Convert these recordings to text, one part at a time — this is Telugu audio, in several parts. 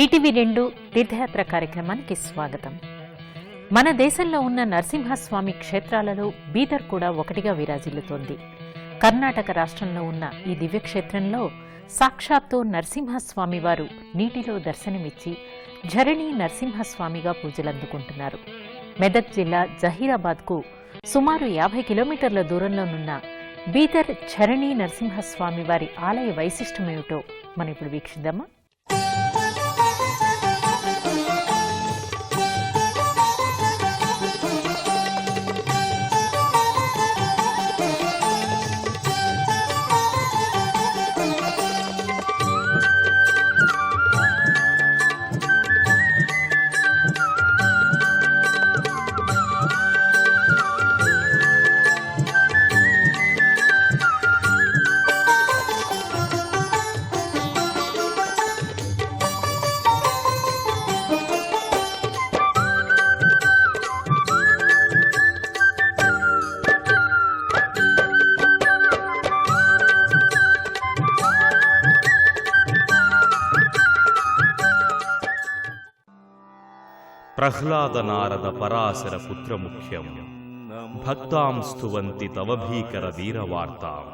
ఈటీవీ2 తీర్థయాత్ర కార్యక్రమానికి స్వాగతం. మన దేశంలో ఉన్న నరసింహస్వామి క్షేత్రాలలో బీదర్ కూడా ఒకటిగా విరాజిల్లుతోంది. కర్ణాటక రాష్ట్రంలో ఉన్న ఈ దివ్యక్షేత్రంలో సాక్షాత్తు నరసింహస్వామి వారు నీటిలో దర్శనమిచ్చి ఝరణి నరసింహస్వామిగా పూజలందుకుంటున్నారు. మెదక్ జిల్లా జహీరాబాద్కు సుమారు 50 కిలోమీటర్ల దూరంలోనున్న బీదర్ ఝరణి నరసింహస్వామి వారి ఆలయ వైశిష్టమేమిటో మనం ఇప్పుడు వీక్షిద్దామా? ప్రహ్లాద నారద పరాశర పుత్రముఖ్యం భక్తాం స్తువంతి తవ భీకర వీరవార్తాం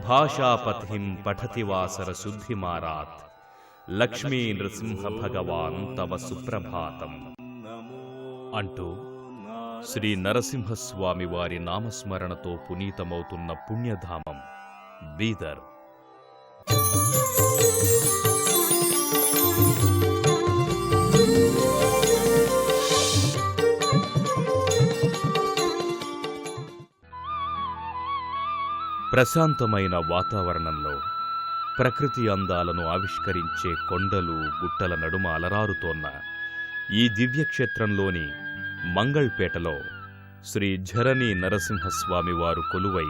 భాషాపతిం పఠతి వాసర శుద్ధిమారాత్ లక్ష్మీ నృసింహ భగవాన్ తవ సుప్రభాతం అంటూ శ్రీ నరసింహస్వామి వారి నామస్మరణతో పునీతమవుతున్న పుణ్యధామం బీదర్. ప్రశాంతమైన వాతావరణంలో ప్రకృతి అందాలను ఆవిష్కరించే కొండలు గుట్టల నడుమ అలరారుతోన్న ఈ దివ్యక్షేత్రంలోని మంగళ్పేటలో శ్రీ ఝరణి నరసింహస్వామి వారు కొలువై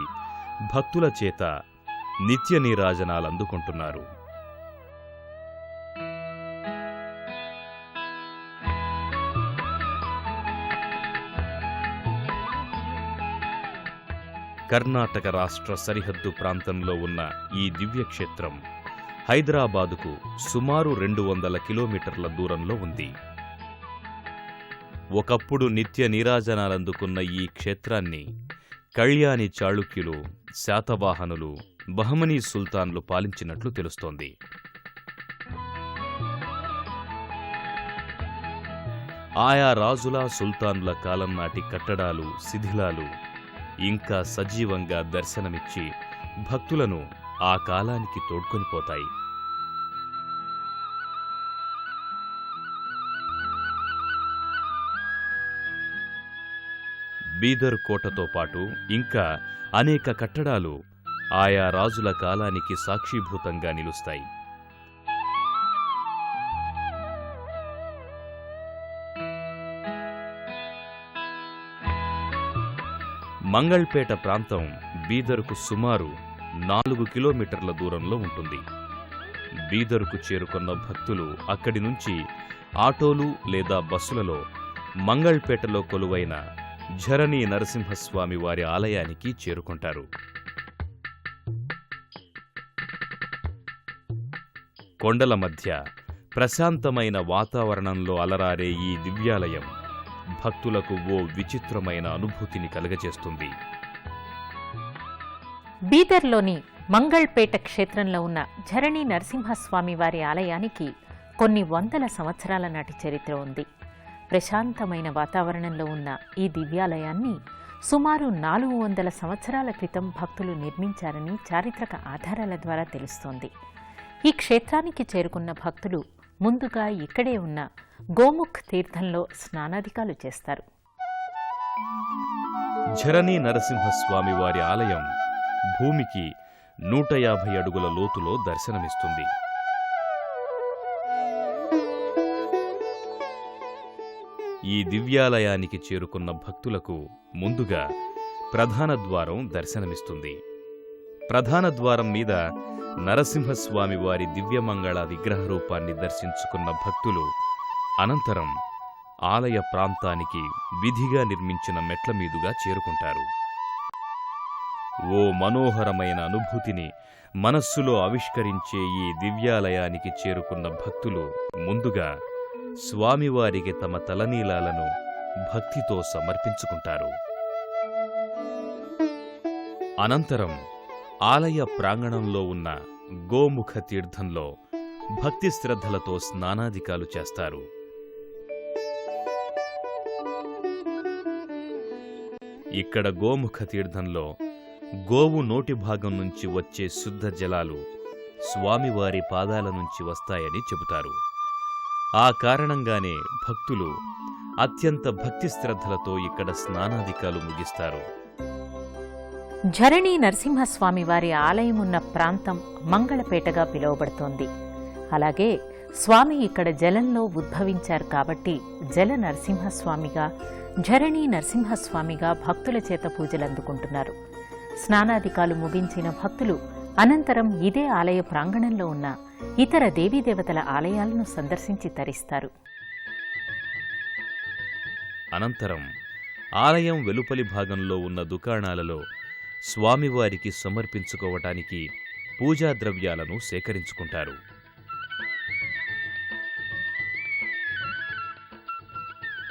భక్తుల చేత నిత్య నీరాజనాలందుకుంటున్నారు. కర్ణాటక రాష్ట్ర సరిహద్దు ప్రాంతంలో ఉన్న ఈ దివ్యక్షేత్రం హైదరాబాదుకు సుమారు 200 కిలోమీటర్ల దూరంలో ఉంది. ఒకప్పుడు నిత్య నీరాజనాలందుకున్న ఈ క్షేత్రాన్ని కళ్యాణి చాళుక్యులు, శాతవాహనులు, బహమనీ సుల్తాన్లు పాలించినట్లు తెలుస్తోంది. ఆయా రాజుల, సుల్తానుల కాలం నాటి కట్టడాలు, శిథిలాలు ఇంకా సజీవంగా దర్శనమిచ్చి భక్తులను ఆ కాలానికి తోడ్కొనిపోతాయి. బీదర్ కోటతో పాటు ఇంకా అనేక కట్టడాలు ఆయా రాజుల కాలానికి సాక్షీభూతంగా నిలుస్తాయి. మంగళ్పేట ప్రాంతం బీదర్కు సుమారు 4 కిలోమీటర్ల దూరంలో ఉంటుంది. బీదర్కు చేరుకున్న భక్తులు అక్కడి నుంచి ఆటోలు లేదా బస్సులలో మంగళ్పేటలో కొలువైన ఝరణి నరసింహస్వామి వారి ఆలయానికి చేరుకుంటారు. కొండల మధ్య ప్రశాంతమైన వాతావరణంలో అలరారే ఈ దివ్యాలయం భక్తులకు ఓ విచిత్రమైన అనుభూతిని కలుగజేస్తుంది. బీదర్లోని మంగళ్పేట క్షేత్రంలో ఉన్న ఝరణి నరసింహస్వామి వారి ఆలయానికి కొన్ని వందల సంవత్సరాల నాటి చరిత్ర ఉంది. ప్రశాంతమైన వాతావరణంలో ఉన్న ఈ దివ్యాలయాన్ని సుమారు 400 సంవత్సరాల క్రితం భక్తులు నిర్మించారని చారిత్రక ఆధారాల ద్వారా తెలుస్తోంది. ఈ క్షేత్రానికి చేరుకున్న భక్తులు ముందుగా ఇక్కడే ఉన్న గోముఖ్ తీర్థంలో స్నానాధికాలు చేస్తారు. ఝరణి నరసింహస్వామి వారి ఆలయం భూమికి 150 అడుగుల లోతులో దర్శనమిస్తుంది. ఈ దివ్యాలయానికి చేరుకున్న భక్తులకు ముందుగా ప్రధాన ద్వారం దర్శనమిస్తుంది. ప్రధాన ద్వారం మీద నరసింహస్వామి వారి దివ్యమంగళ విగ్రహ రూపాన్ని దర్శించుకున్న భక్తులు అనంతరం ఆలయ ప్రాంతానికి విధిగా నిర్మించిన మెట్ల మీదుగా చేరుకుంటారు. ఓ మనోహరమైన అనుభూతిని మనస్సులో ఆవిష్కరించే ఈ దివ్యాలయానికి చేరుకున్న భక్తులు ముందుగా స్వామివారికి తమ తలనీలాలను భక్తితో సమర్పించుకుంటారు. అనంతరం ఆలయ ప్రాంగణంలో ఉన్న గోముఖ తీర్థంలో భక్తి శ్రద్ధలతో స్నానాదికాలు చేస్తారు. ఇక్కడ గోముఖ తీర్థంలో గోవు నోటి భాగం నుంచి వచ్చే శుద్ధ జలాలు స్వామివారి పాదాల నుంచి వస్తాయని చెబుతారు. ఆ కారణంగానే భక్తులు అత్యంత భక్తి శ్రద్ధలతో ఇక్కడ స్నానాదికాలు ముగిస్తారు. ఝరణి నరసింహస్వామి వారి ఆలయం ఉన్న ప్రాంతం మంగళపేటగా పిలువబడుతోంది. అలాగే స్వామి ఇక్కడ జలంలో ఉద్భవించారు కాబట్టి జల నరసింహస్వామిగా, ఝరణి నరసింహస్వామిగా భక్తుల చేత పూజలందుకుంటున్నారు. స్నానాదికాలు ముగించిన భక్తులు అనంతరం ఇదే ఆలయ ప్రాంగణంలో ఉన్న ఇతర దేవీదేవతల ఆలయాలను సందర్శించి తరిస్తారు. అనంతరం ఆలయం వెలుపలి భాగంలో ఉన్న దుకాణాలలో స్వామివారికి సమర్పించుకోవటానికి పూజా ద్రవ్యాలను సేకరించుకుంటారు.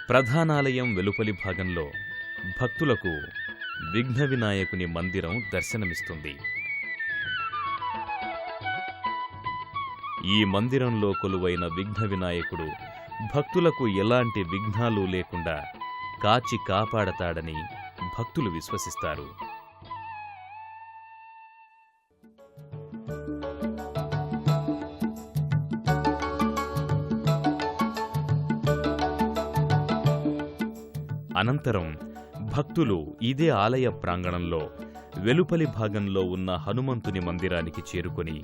ప్రధానాలయం వెలుపలి భాగంలో భక్తులకు విఘ్న వినాయకుని మందిరం దర్శనమిస్తుంది. ఈ మందిరంలో కొలువైన విఘ్న వినాయకుడు భక్తులకు ఎలాంటి విఘ్నాలు లేకుండా కాచి కాపాడతాడని భక్తులు విశ్వసిస్తారు. అనంతరం భక్తులు ఇదే ఆలయ ప్రాంగణంలో వెలుపలి భాగంలో ఉన్న హనుమంతుని మందిరానికి చేరుకొని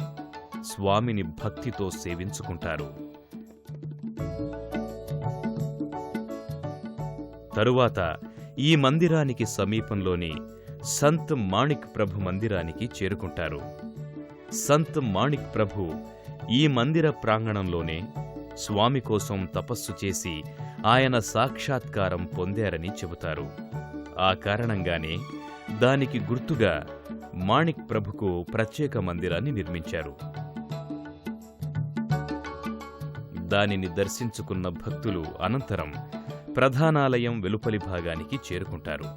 స్వామిని భక్తితో సేవించుకుంటారు. తరువాత ఈ మందిరానికి సమీపంలోని సంత్ మాణిక్ ప్రభు మందిరానికి చేరుకుంటారు. సంత్ మాణిక్ ప్రభు ఈ మందిర ప్రాంగణంలోనే స్వామి కోసం తపస్సు చేసి ఆయన సాక్షాత్కారం పొందారని చెబుతారు. ఆ కారణంగానే దానికి గుర్తుగా మాణిక్ ప్రభుకు ప్రత్యేక మందిరాన్ని నిర్మించారు. దానిని దర్శించుకున్న భక్తులు అనంతరం ప్రధానాలయం వెలుపలి భాగానికి చేరుకుంటారు.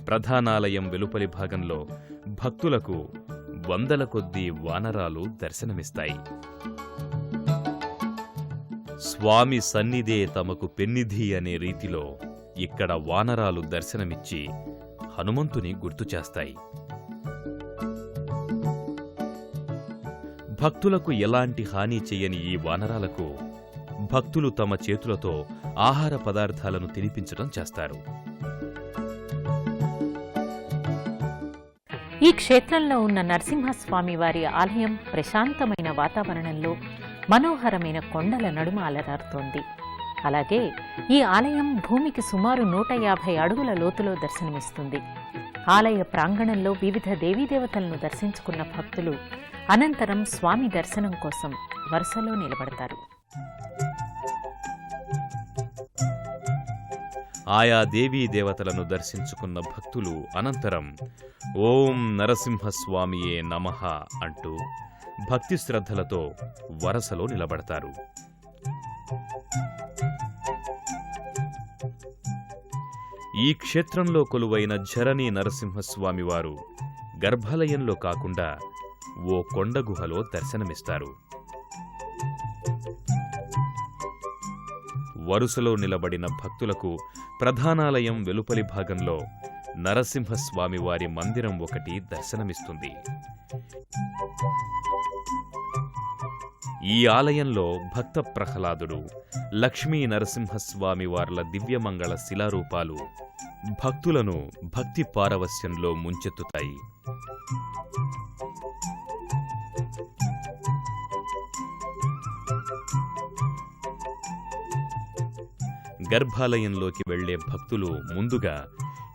ప్రధానాలయం వెలుపలి భాగంలో భక్తులకు వందల కొద్దీ వానరాలు దర్శనమిస్తాయి. స్వామి సన్నిధే తమకు పెన్నిధి అనే రీతిలో ఇక్కడ వానరాలు దర్శనమిచ్చి హనుమంతుని గుర్తుచేస్తాయి. భక్తులకు ఎలాంటి హాని చెయ్యని ఈ వానరాలకు భక్తులు తమ చేతులతో ఆహార పదార్థాలను తినిపించడం చేస్తారు. ఈ క్షేత్రంలో ఉన్న నరసింహస్వామి వారి ఆలయం ప్రశాంతమైన వాతావరణంలో మనోహరమైన కొండల నడుమ అలరారుతోంది. అలాగే ఈ ఆలయం భూమికి సుమారు 150 అడుగుల లోతులో దర్శనమిస్తుంది. ఆలయ ప్రాంగణంలో వివిధ దేవీదేవతలను దర్శించుకున్న భక్తులు అనంతరం స్వామి దర్శనం కోసం వరుసలో నిలబడతారు. ఆయా దేవీ దేవతలను దర్శించుకున్న భక్తులు అనంతరం ఓం నరసింహస్వామియే నమః అంటూ భక్తి శ్రద్ధలతో వరసలో నిలబడతారు. ఈ క్షేత్రంలో కొలువైన ఝరణి నరసింహస్వామివారు గర్భాలయంలో కాకుండా ఓ కొండ గుహలో దర్శనమిస్తారు. వరుసలో నిలబడిన భక్తులకు ప్రధానాలయం వెలుపలి భాగంలో నరసింహస్వామివారి మందిరం ఒకటి దర్శనమిస్తుంది. ఈ ఆలయంలో భక్త ప్రహ్లాదుడు, లక్ష్మీ నరసింహస్వామివార్ల దివ్యమంగళ శిలారూపాలు భక్తులను భక్తి పారవస్యంలో ముంచెత్తుతాయి. గర్భాలయంలోకి వెళ్లే భక్తులు ముందుగా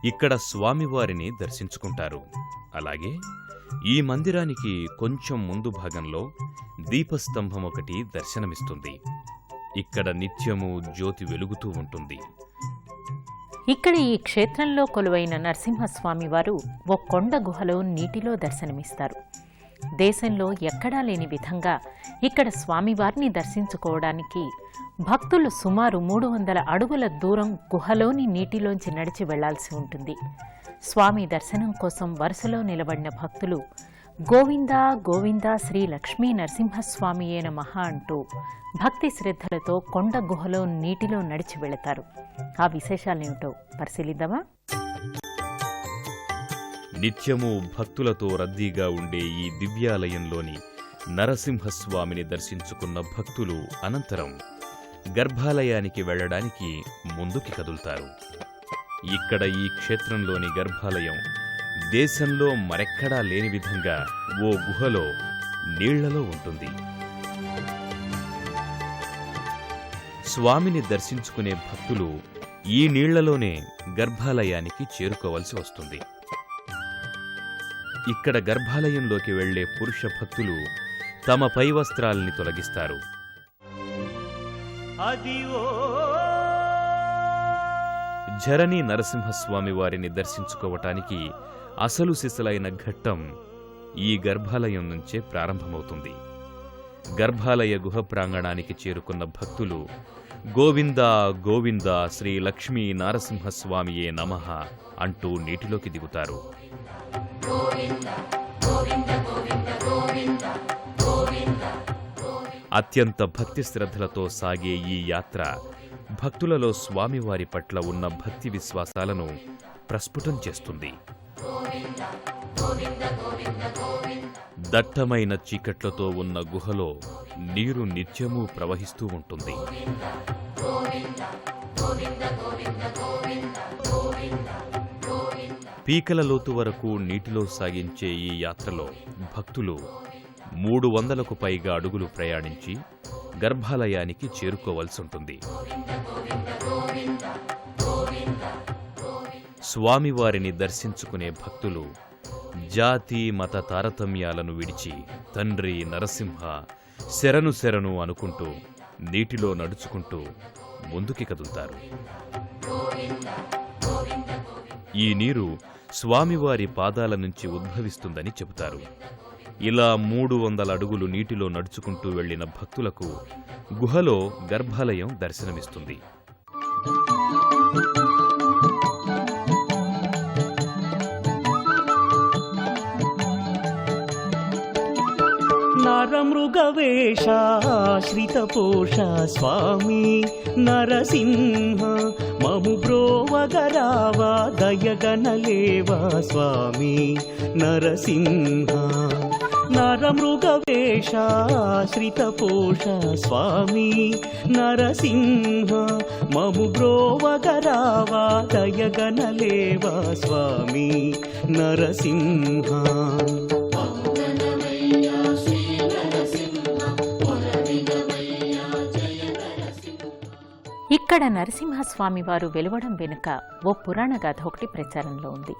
ఇక్కడ స్వామివారిని దర్శించుకుంటారు. అలాగే ఈ మందిరానికి కొంచెం ముందు భాగంలో దీపస్తంభం ఒకటి దర్శనమిస్తుంది. ఇక్కడ నిత్యము జ్యోతి వెలుగుతూ ఉంటుంది. ఇక్కడ ఈ క్షేత్రంలో కొలువైన నరసింహస్వామి వారు ఓ కొండ గుహలో నీటిలో దర్శనమిస్తారు. దేశంలో ఎక్కడా లేని విధంగా ఇక్కడ స్వామివారిని దర్శించుకోవడానికి భక్తులు సుమారు 300 అడుగుల దూరం గుహలోని నీటిలోంచి నడిచి వెళ్లాల్సి ఉంటుంది. స్వామి దర్శనం కోసం వరుసలో నిలబడిన భక్తులు గోవిందా గోవిందా శ్రీ లక్ష్మీ నరసింహస్వామియే నమః అంటూ భక్తి శ్రద్ధలతో కొండ గుహలో నీటిలో నడిచి వెళతారు. ఆ విశేషాలేమిటో పరిశీలిద్దామా? నిత్యము భక్తులతో రద్దీగా ఉండే ఈ దివ్యాలయంలోని నరసింహస్వామిని దర్శించుకున్న భక్తులు అనంతరం గర్భాలయానికి వెళ్లడానికి ముందుకి కదులుతారు. ఇక్కడ ఈ క్షేత్రంలోని గర్భాలయం దేశంలో మరెక్కడా లేని విధంగా ఓ గుహలో నీళ్లలో ఉంటుంది. స్వామిని దర్శించుకునే భక్తులు ఈ నీళ్లలోనే గర్భాలయానికి చేరుకోవలసి వస్తుంది. ఇక్కడ గర్భాలయంలోకి వెళ్లే పురుష భక్తులు తమ పై వస్త్రాల్ని తొలగిస్తారు. ఝరణి నరసింహస్వామి వారిని దర్శించుకోవటానికి అసలు సిసలైన ఘట్టం ఈ గర్భాలయం నుంచే ప్రారంభమవుతుంది. గర్భాలయ గుహ ప్రాంగణానికి చేరుకున్న భక్తులు గోవిందా గోవిందా శ్రీ లక్ష్మీ నరసింహస్వామియే నమః అంటూ నీటిలోకి దిగుతారు. అత్యంత భక్తి శ్రద్ధలతో సాగే ఈ యాత్ర భక్తులలో స్వామివారి పట్ల ఉన్న భక్తి విశ్వాసాలను ప్రస్ఫుటం చేస్తుంది. దట్టమైన చీకట్లతో ఉన్న గుహలో నీరు నిత్యమూ ప్రవహిస్తూ ఉంటుంది. పీకల లోతు వరకు నీటిలో సాగించే ఈ యాత్రలో భక్తులు 300కు పైగా అడుగులు ప్రయాణించి గర్భాలయానికి చేరుకోవలసి ఉంటుంది. స్వామివారిని దర్శించుకునే భక్తులు జాతి మత తారతమ్యాలను విడిచి తండ్రి నరసింహ శరణు శరణు అనుకుంటూ నీటిలో నడుచుకుంటూ ముందుకి కదులుతారు. ఈ నీరు స్వామివారి పాదాల నుంచి ఉద్భవిస్తుందని చెబుతారు. ఇలా 300 అడుగులు నీటిలో నడుచుకుంటూ వెళ్లిన భక్తులకు గుహలో గర్భాలయం దర్శనమిస్తుంది. నరమృగవేషాశ్రితపోష స్వామి నరసింహ మము బ్రోవగరావా దయగనలేవా స్వామి నరసింహ. నరమృగవేషాశ్రితపోష స్వామి నరసింహ మము బ్రోవగరావా దయగనలేవా స్వామి నరసింహ. ఇక్కడ నరసింహస్వామి వారు వెలువడం వెనుక ఓ పురాణ గాథ ఒకటి ప్రచారంలో ఉంది.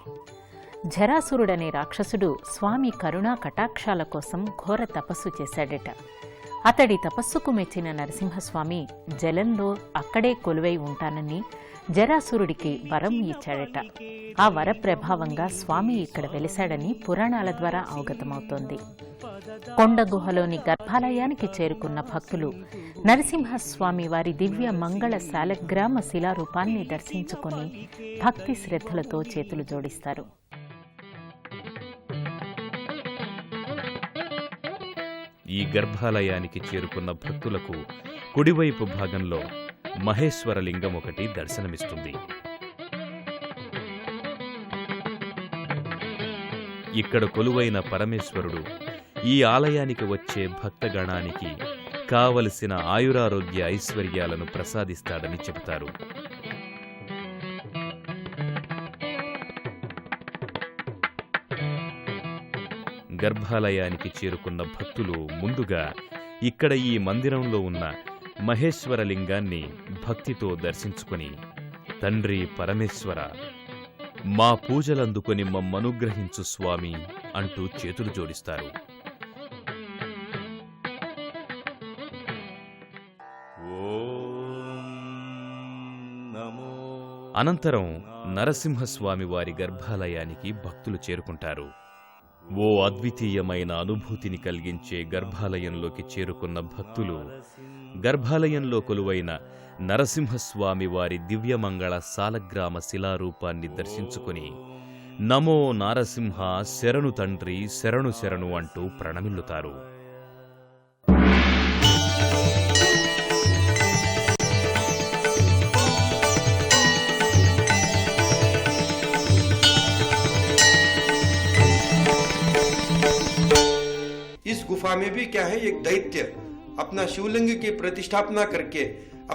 జరాసురుడనే రాక్షసుడు స్వామి కరుణా కటాక్షాల కోసం ఘోర తపస్సు చేశాడట. అతడి తపస్సుకు మెచ్చిన నరసింహస్వామి జలంలో అక్కడే కొలువై ఉంటానని జరాసురుడికి వరం ఇచ్చాడట. ఆ వర ప్రభావంగా స్వామి ఇక్కడ వెలిశాడని పురాణాల ద్వారా అవగతమవుతోంది. కొండ గుహలోని గర్భాలయానికి చేరుకున్న భక్తులు నరసింహస్వామి వారి దివ్య మంగళ శాలగ్రామ శిలారూపాన్ని దర్శించుకుని భక్తి శ్రద్ధలతో చేతులు జోడిస్తారు. ఈ గర్భాలయానికి చేరుకున్న భక్తులకు కుడివైపు భాగంలో మహేశ్వరలింగం ఒకటి దర్శనమిస్తుంది. ఇక్కడ కొలువైన పరమేశ్వరుడు ఈ ఆలయానికి వచ్చే భక్తగణానికి కావలసిన ఆయురారోగ్య ఐశ్వర్యాలను ప్రసాదిస్తాడని చెబుతారు. గర్భాలయానికి చేరుకున్న భక్తులు ముందుగా ఇక్కడ ఈ మందిరంలో ఉన్న మహేశ్వరలింగాన్ని భక్తితో దర్శించుకుని తండ్రి పరమేశ్వర మా పూజలందుకొని మమ్మనుగ్రహించు స్వామి అంటూ చేతులు జోడిస్తారు. ఓం నమో అనంతరం నరసింహస్వామి వారి గర్భాలయానికి భక్తులు చేరుకుంటారు. ఓ అద్వితీయమైన అనుభూతిని కలిగించే గర్భాలయంలోకి చేరుకున్న భక్తులు గర్భాలయంలో కొలువైన నరసింహస్వామి వారి దివ్యమంగళ సాలగ్రామ శిలారూపాన్ని దర్శించుకుని నమో నారసింహ శరణు తండ్రి శరణు శరణు అంటూ ప్రణమిల్లుతారు. इस गुफा में भी क्या है, एक दैत्य अपना शिवलिंग की प्रतिष्ठापना करके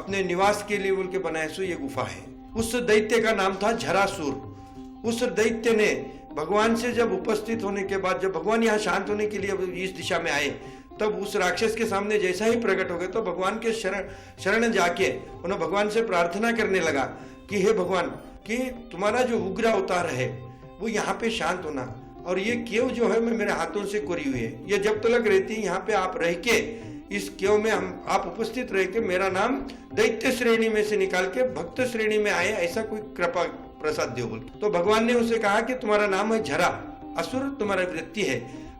अपने निवास के लिए बोल के बनाए सो ये गुफा है। उस दैत्य का नाम था झरासुर। उस दैत्य ने भगवान से जब उपस्थित होने के बाद, जब भगवान यहाँ शांत होने के लिए इस दिशा में आए, तब उस राक्षस के सामने जैसा ही प्रकट हो गए तो भगवान के शरण जाके उन्होंने भगवान से प्रार्थना करने लगा कि हे भगवान, कि तुम्हारा जो उग्र अवतार है वो यहाँ पे शांत होना, और ये केव जो है मैं मेरे हाथों से कोरी हुई है, ये जब तक रहती है यहाँ पे आप रह के इस केव में आप उपस्थित रह के मेरा नाम दैत्य श्रेणी में से निकाल के भक्त श्रेणी में आए, ऐसा कोई कृपा प्रसाद दो बोल। तो भगवान ने उसे कहा कि तुम्हारा नाम है झरा, असुर तुम्हारा वृत्ति है,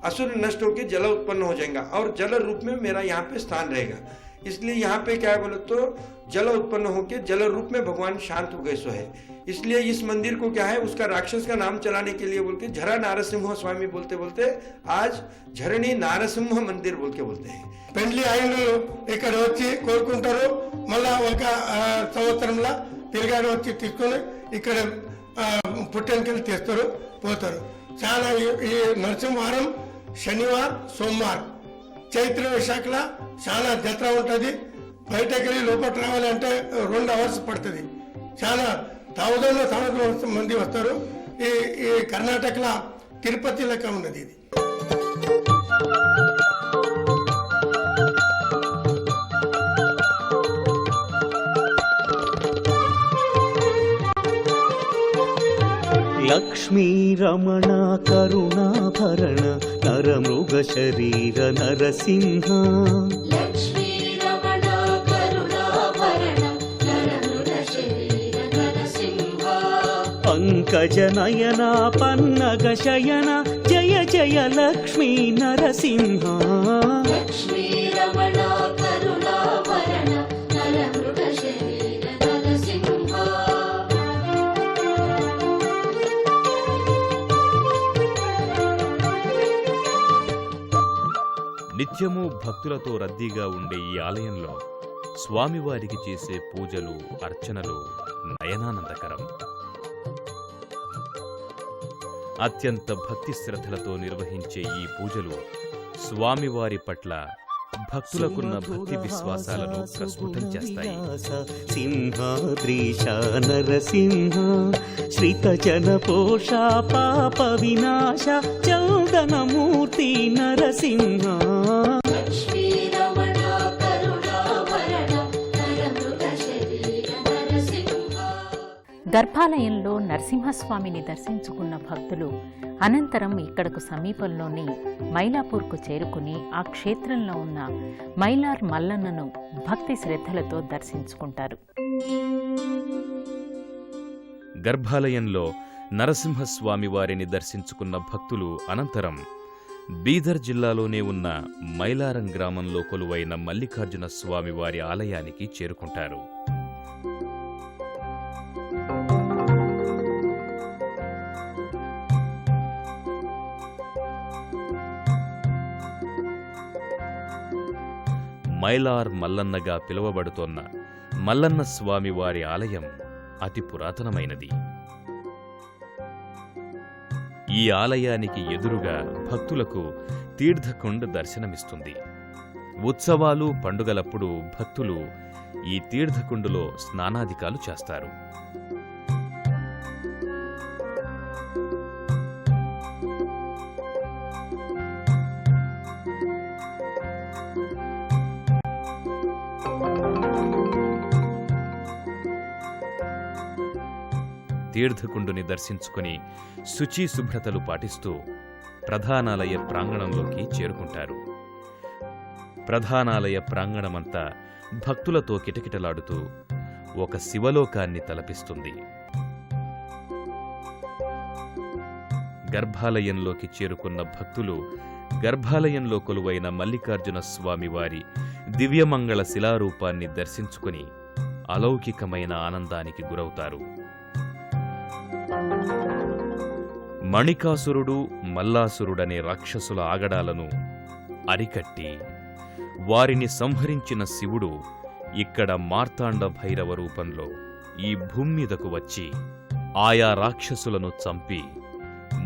असुर नष्ट होकर जल उत्पन्न हो जाएगा और जल रूप में मेरा यहाँ पे स्थान रहेगा। इसलिए यहाँ पे क्या है बोले तो जल उत्पन्न होकर जल रूप में भगवान शांत हो गए सो है। इसलिए इस मंदिर को क्या है, उसका राक्षस का नाम चलाने के लिए बोल के झरा नारसिंह स्वामी बोलते बोलते आज झरणी नारसिंह मंदिर बोल के बोलते हैं। పెండ్లి అయిన ఇక్కడ వచ్చి కోరుకుంటారు, మళ్ళా ఒక సంవత్సరంలో తిరిగాడు వచ్చి తీసుకొని ఇక్కడ పుట్టెంకలు తీస్తారు పోతారు. చాలా ఈ నరసింహవారం శనివారం సోమవారం చైత్ర విశాఖలో చాలా జత్ర ఉంటుంది. బయటకు వెళ్ళి లోపల రావాలంటే 2 hours పడుతుంది. చాలా థౌజండ్ మంది వస్తారు. ఈ కర్ణాటకలో తిరుపతి లెక్క ఉన్నది ఇది. లక్ష్మీ రమణ కరుణాభరణ నరమృగ శరీర నరసింహ పంకజ నయన పన్నగ శయన జయ జయ లక్ష్మీ నరసింహ. నిత్యము భక్తులతో రద్దీగా ఉండే ఈ ఆలయంలో స్వామివారికి చేసే పూజలు అర్చనలు నయనానందకరం. అత్యంత భక్తి శ్రద్ధలతో నిర్వహించే ఈ పూజలు స్వామివారి పట్ల భక్తులకున్న భక్తి విశ్వాసాలను ప్రస్ఫుటం చేస్తాయి. సింహాద్రీశ నరసింహ శ్రీత జన పోష పాప వినాశ చౌదనమూర్తి నరసింహ. గర్భాలయంలో నరసింహస్వామిని దర్శించుకున్న భక్తులు అనంతరం ఇక్కడకు సమీపంలోని మైలాపూర్కు చేరుకుని ఆ క్షేత్రంలో ఉన్న మైలార్ మల్లన్నను భక్తి శ్రద్ధలతో దర్శించుకుంటారు. గర్భాలయంలో నరసింహస్వామి వారిని దర్శించుకున్న భక్తులు అనంతరం బీదర్ జిల్లాలోనే ఉన్న మైలారం గ్రామంలో కొలువైన మల్లికార్జున స్వామి వారి ఆలయానికి చేరుకుంటారు. మైలార్ మల్లన్నగా పిలువబడుతోన్న మల్లన్న స్వామి వారి ఆలయం అతి పురాతనమైనది. ఈ ఆలయానికి ఎదురుగా భక్తులకు తీర్థకుండ దర్శనమిస్తుంది. ఉత్సవాలు పండుగలప్పుడు భక్తులు ఈ తీర్థకుండలో స్నానాధికాలు చేస్తారు. తీర్థకుండుని దర్శించుకుని శుచి శుభ్రతలు పాటిస్తూ ప్రధానాలయ ప్రాంగణంలోకి చేరుకుంటారు. ప్రధానాలయ ప్రాంగణమంతా భక్తులతో కిటకిటలాడుతూ ఒక శివలోకాన్ని తలపిస్తుంది. గర్భాలయంలోకి చేరుకున్న భక్తులు గర్భాలయంలో కొలువైన మల్లికార్జున స్వామివారి దివ్యమంగళ శిలారూపాన్ని దర్శించుకుని అలౌకికమైన ఆనందానికి గురవుతారు. మణికాసురుడు, మల్లాసురుడనే రాక్షసుల ఆగడాలను అరికట్టి వారిని సంహరించిన శివుడు ఇక్కడ మార్తాండ భైరవ రూపంలో ఈ భూమి మీదకు వచ్చి ఆయా రాక్షసులను చంపి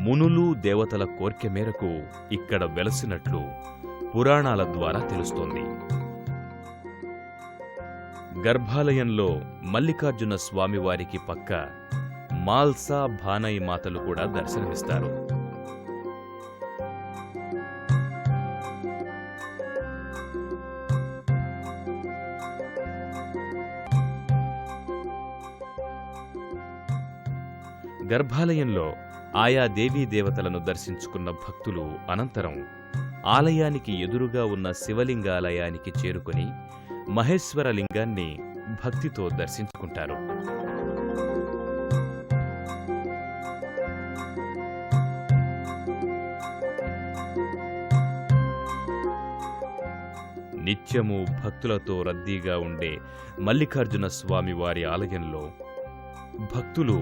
మునులు దేవతల కోర్కె మేరకు ఇక్కడ వెలసినట్లు పురాణాల ద్వారా తెలుస్తోంది. గర్భాలయంలో మల్లికార్జున స్వామివారికి పక్క మాల్సా, భానై మాతలు కూడా దర్శనమిస్తారు. గర్భాలయంలో ఆయా దేవీ దేవతలను దర్శించుకున్న భక్తులు అనంతరం ఆలయానికి ఎదురుగా ఉన్న శివలింగాలయానికి చేరుకుని మహేశ్వర లింగాన్ని భక్తితో దర్శించుకుంటారు. నిత్యము భక్తులతో రద్దీగా ఉండే మల్లికార్జున స్వామివారి ఆలయంలో భక్తులు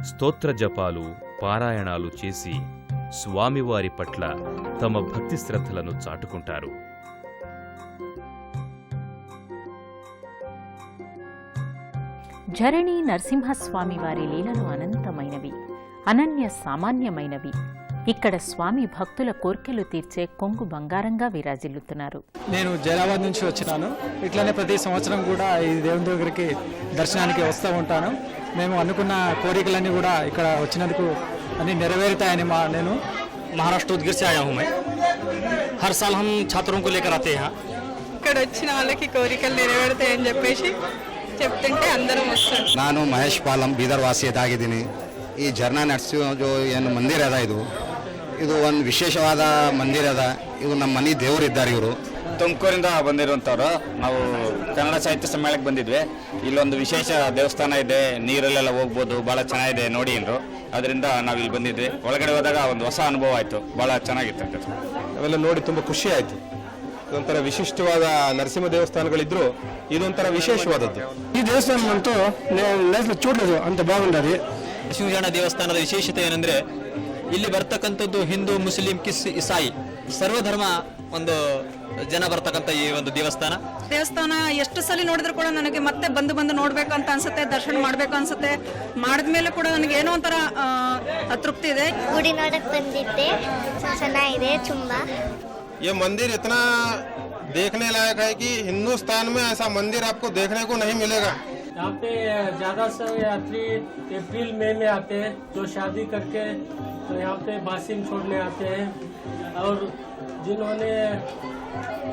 స్తోత్ర జపాలు, పారాయణాలు చేసి స్వామివారి పట్ల తమ భక్తి శ్రద్ధలను చాటుకుంటారు. ఝరణి నరసింహస్వామి వారి లీలలు అనంతమైనవి, అనన్య సామాన్యమైనవి. ఇక్కడ స్వామి భక్తుల కోర్కెలు తీర్చే కొంగు బంగారంగా విరాజిల్లుతున్నారు. నేను జైరాబాద్ నుంచి వచ్చినాను. ఇట్లానే ప్రతి సంవత్సరం కూడా ఈ దేవుని దగ్గరికి దర్శనానికి వస్తూ ఉంటాను. మేము అనుకున్న కోరికలన్నీ కూడా ఇక్కడ వచ్చినందుకు అన్ని నెరవేరుతాయని నేను महाराष्ट्र उदगीर से आया हूँ मैं। हर साल हम छात्रों को लेकर आते हैं। ఇక్కడ వచ్చిన వాళ్ళకి కోరికలు నెరవేరుతాయని చెప్పేసి చెప్తుంటే అందరం వస్తారు. ನಾನು ಮಹೇಶ್ ಪಾಲಂ ಬೀದರ್ ವಾಸಿ ಇದಾಗಿದ್ದೀನಿ. ಈ ಝರ್ನಾ ನರಸಿಂಹ ಜೋ ಏನು ಮಂದಿರ ಅದ ಇದು ಒಂದು ವಿಶೇಷವಾದ ಮಂದಿರ ಅದ. ಇದು ನಮ್ಮ ಮನೆ ದೇವರಿದ್ದಾರೆ. ಇವರು ತುಮಕೂರಿಂದ ಬಂದಿರುವಂಥವ್ರು. ನಾವು ಕನ್ನಡ ಸಾಹಿತ್ಯ ಸಮ್ಮೇಳನಕ್ಕೆ ಬಂದಿದ್ವಿ. ಇಲ್ಲೊಂದು ವಿಶೇಷ ದೇವಸ್ಥಾನ ಇದೆ, ನೀರಲ್ಲೆಲ್ಲ ಹೋಗ್ಬೋದು, ಭಾಳ ಚೆನ್ನಾಗಿದೆ ನೋಡಿ ಅಂದರು. ಅದರಿಂದ ನಾವು ಇಲ್ಲಿ ಬಂದಿದ್ವಿ. ಒಳಗಡೆ ಹೋದಾಗ ಒಂದು ಹೊಸ ಅನುಭವ ಆಯಿತು, ಭಾಳ ಚೆನ್ನಾಗಿತ್ತು. ಅವೆಲ್ಲ ನೋಡಿ ತುಂಬ ಖುಷಿ ಆಯಿತು. ಇದೊಂಥರ ವಿಶಿಷ್ಟವಾದ ನರಸಿಂಹ ದೇವಸ್ಥಾನಗಳಿದ್ರು ಇದೊಂಥರ ವಿಶೇಷವಾದದ್ದು. ಈ ದೇವಸ್ಥಾನ ಅಂತೂ ಲೈಫ್లో చూడలేదు, అంత బాగుండదు. ನರಸಿಂಹಜಾಣ ದೇವಸ್ಥಾನದ ವಿಶೇಷತೆ ಏನಂದ್ರೆ ಇಲ್ಲಿ ಬರ್ತಕ್ಕಂಥದ್ದು ಹಿಂದೂ, ಮುಸ್ಲಿಂ, ಇಸಾಯಿ ಸರ್ವಧರ್ಮ ಒಂದು ಜನ ಬರ್ತಕ್ಕಂಥ ಈ ಒಂದು ದೇವಸ್ಥಾನ ಎಷ್ಟು ಸಲ ನೋಡಿದ್ರು ಕೂಡ ನನಗೆ ಮತ್ತೆ ಬಂದು ನೋಡ್ಬೇಕು ಅಂತ ಅನ್ಸುತ್ತೆ, ದರ್ಶನ ಮಾಡ್ಬೇಕು ಅನ್ಸುತ್ತೆ. ಮಾಡಿದ್ಮೇಲೆ ಕೂಡ ನನಗೆ ಏನೋ ಒಂಥರ ತೃಪ್ತಿ ಇದೆ. ಗುಡಿ ನೋಡಕ್ ಬಂದಿದ್ದೆ, ಚೆನ್ನಾಗಿದೆ ತುಂಬಾ. ये मंदिर इतना देखने लायक है कि हिंदुस्तान में ऐसा मंदिर आपको देखने को नहीं मिलेगा. यहाँ पे ज्यादा से यात्री अप्रैल मई में आते हैं, जो शादी करके तो यहाँ पे बासिम छोड़ने आते हैं, और जिन्होंने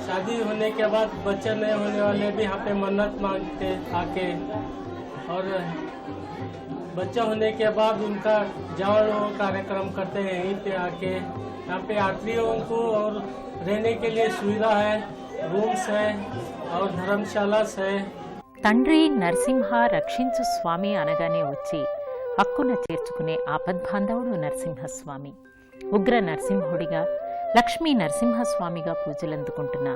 शादी होने के बाद बच्चे नहीं होने वाले भी यहाँ पे मन्नत मांगते आके, और बच्चा होने के बाद उनका जवान कार्यक्रम करते हैं यहीं पे आके. यहाँ पे यात्रियों को और रहने के लिए सुविधा है, रूम्स है और धर्मशाला है. తండ్రి నరసింహ రక్షించు స్వామి అనగానే వచ్చి హక్కున చేర్చుకునే ఆపద్బాంధవుడు నరసింహస్వామి. ఉగ్ర నరసింహుడిగా, లక్ష్మీ నరసింహస్వామిగా పూజలందుకుంటున్న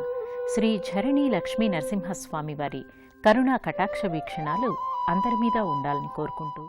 శ్రీ ఝరణి లక్ష్మీ నరసింహస్వామి వారి కరుణా కటాక్ష వీక్షణాలు అందరి మీద ఉండాలని కోరుకుంటూ